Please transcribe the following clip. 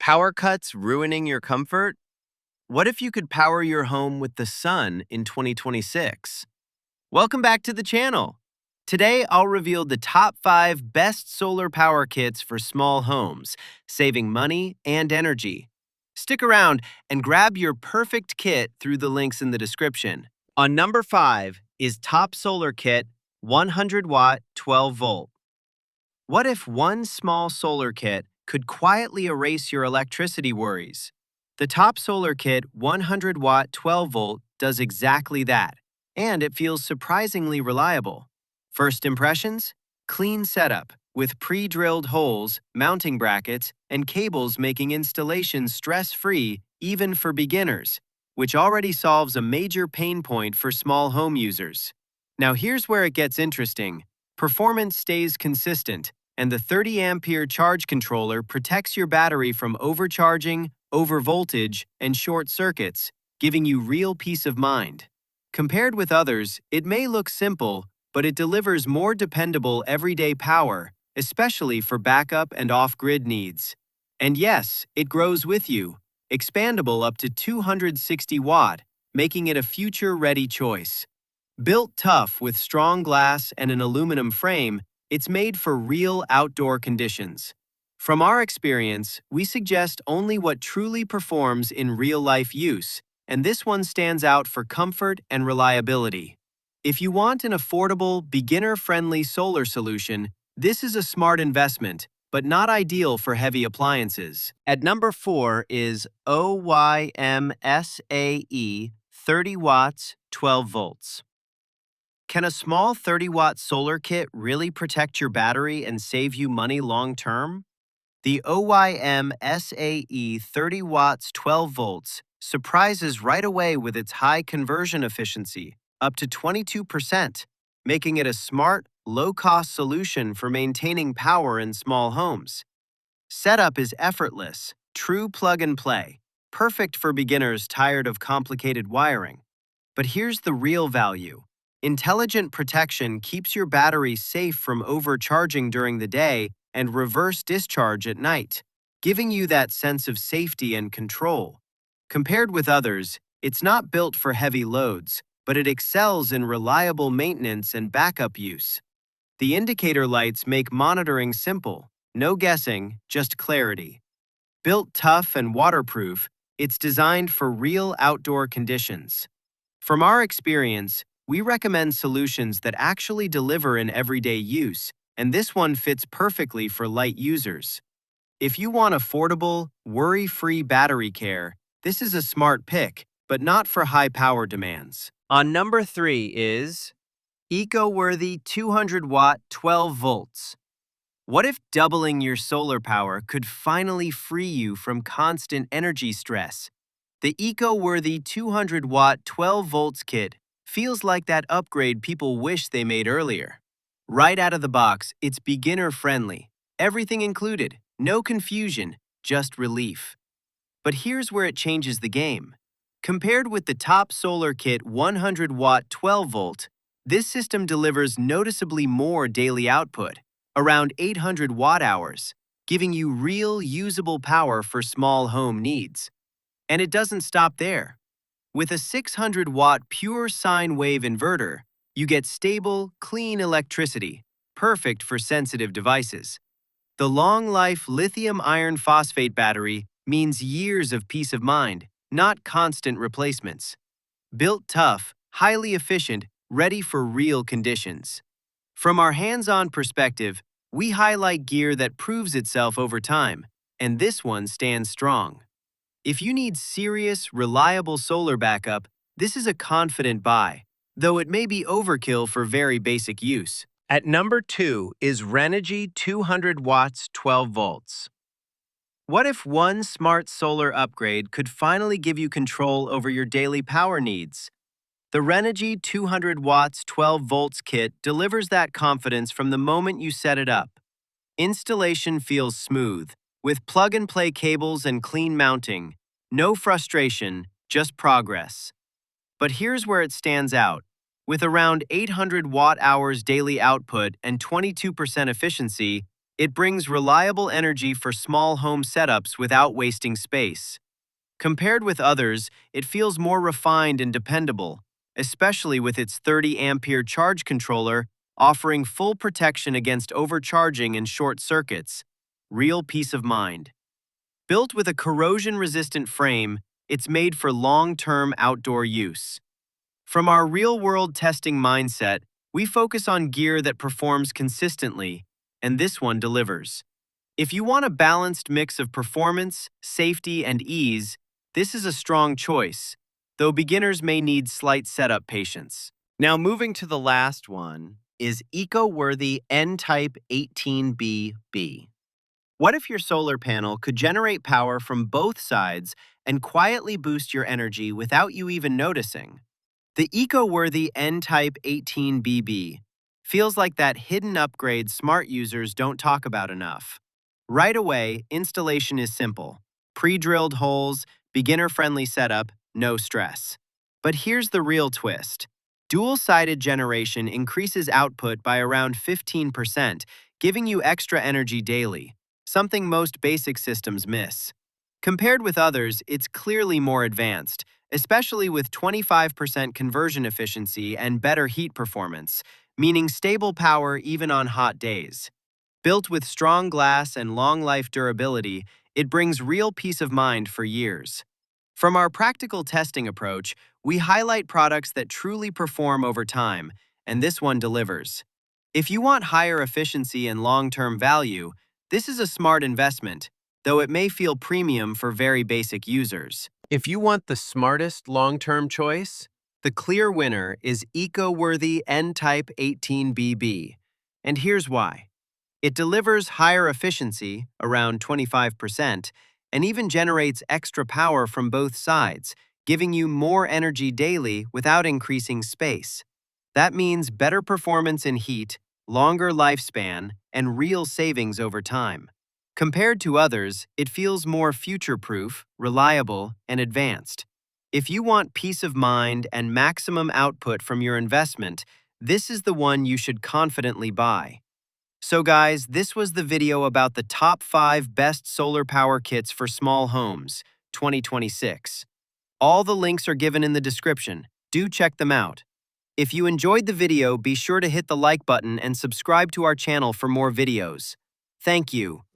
Power cuts ruining your comfort? What if you could power your home with the sun in 2026? Welcome back to the channel. Today, I'll reveal the top 5 best solar power kits for small homes, saving money and energy. Stick around and grab your perfect kit through the links in the description. On number 5 is Topsolar Kit 100 watt 12 volt. What if one small solar kit could quietly erase your electricity worries? The Topsolar Kit 100 watt 12 volt does exactly that, and it feels surprisingly reliable. First impressions? Clean setup, with pre-drilled holes, mounting brackets, and cables making installation stress-free even for beginners, which already solves a major pain point for small home users. Now here's where it gets interesting. Performance stays consistent, and the 30-ampere charge controller protects your battery from overcharging, overvoltage, and short circuits, giving you real peace of mind. Compared with others, it may look simple, but it delivers more dependable everyday power, especially for backup and off-grid needs. And yes, it grows with you, expandable up to 260 watt, making it a future-ready choice. Built tough with strong glass and an aluminum frame, it's made for real outdoor conditions. From our experience, we suggest only what truly performs in real-life use, and this one stands out for comfort and reliability. If you want an affordable, beginner-friendly solar solution, this is a smart investment, but not ideal for heavy appliances. At number 4 is OYMSAE 30 watts, 12 volts. Can a small 30-watt solar kit really protect your battery and save you money long-term? The OYMSAE 30 watts 12 volts surprises right away with its high conversion efficiency, up to 22%, making it a smart, low-cost solution for maintaining power in small homes. Setup is effortless, true plug-and-play, perfect for beginners tired of complicated wiring. But here's the real value. Intelligent protection keeps your battery safe from overcharging during the day and reverse discharge at night, giving you that sense of safety and control. Compared with others, it's not built for heavy loads, but it excels in reliable maintenance and backup use. The indicator lights make monitoring simple, no guessing, just clarity. Built tough and waterproof, it's designed for real outdoor conditions. From our experience, we recommend solutions that actually deliver in everyday use, and this one fits perfectly for light users. If you want affordable, worry-free battery care, this is a smart pick, but not for high power demands. On number 3 is Eco-worthy 200 watt 12 volts. What if doubling your solar power could finally free you from constant energy stress? The Eco-worthy 200 watt 12 volts kit feels like that upgrade people wish they made earlier. Right out of the box, it's beginner-friendly. Everything included, no confusion, just relief. But here's where it changes the game. Compared with the Topsolar Kit 100 watt 12 volt, this system delivers noticeably more daily output, around 800 watt-hours, giving you real usable power for small home needs. And it doesn't stop there. With a 600 watt pure sine wave inverter, you get stable, clean electricity, perfect for sensitive devices. The long-life lithium iron phosphate battery means years of peace of mind, not constant replacements. Built tough, highly efficient, ready for real conditions. From our hands-on perspective, we highlight gear that proves itself over time, and this one stands strong. If you need serious, reliable solar backup, this is a confident buy, though it may be overkill for very basic use. At number 2 is Renogy 200 watts 12 volts. What if one smart solar upgrade could finally give you control over your daily power needs? The Renogy 200 watts 12 volts kit delivers that confidence from the moment you set it up. Installation feels smooth, with plug-and-play cables and clean mounting. No frustration, just progress. But here's where it stands out. With around 800 watt-hours daily output and 22% efficiency, It brings reliable energy for small home setups without wasting space. Compared with others, it feels more refined and dependable, especially with its 30-ampere charge controller offering full protection against overcharging and short circuits. Real peace of mind. Built with a corrosion-resistant frame, it's made for long-term outdoor use. From our real-world testing mindset, we focus on gear that performs consistently, and this one delivers. If you want a balanced mix of performance, safety, and ease, this is a strong choice, though beginners may need slight setup patience. Now moving to the last one is eco-worthy N-Type 18BB. What if your solar panel could generate power from both sides and quietly boost your energy without you even noticing? The eco-worthy N-Type 18BB feels like that hidden upgrade smart users don't talk about enough. Right away, installation is simple. Pre-drilled holes, beginner-friendly setup, no stress. But here's the real twist. Dual-sided generation increases output by around 15%, giving you extra energy daily, something most basic systems miss. Compared with others, it's clearly more advanced, especially with 25% conversion efficiency and better heat performance, meaning stable power even on hot days. Built with strong glass and long-life durability, it brings real peace of mind for years. From our practical testing approach, we highlight products that truly perform over time, and this one delivers. If you want higher efficiency and long-term value, this is a smart investment, though it may feel premium for very basic users. If you want the smartest long-term choice, the clear winner is eco-worthy N-Type 18BB. And here's why. It delivers higher efficiency, around 25%, and even generates extra power from both sides, giving you more energy daily without increasing space. That means better performance in heat, longer lifespan, and real savings over time. Compared to others, it feels more future-proof, reliable, and advanced. If you want peace of mind and maximum output from your investment, this is the one you should confidently buy. So guys, this was the video about the top 5 best solar power kits for small homes, 2026. All the links are given in the description. Do check them out. If you enjoyed the video, be sure to hit the like button and subscribe to our channel for more videos. Thank you.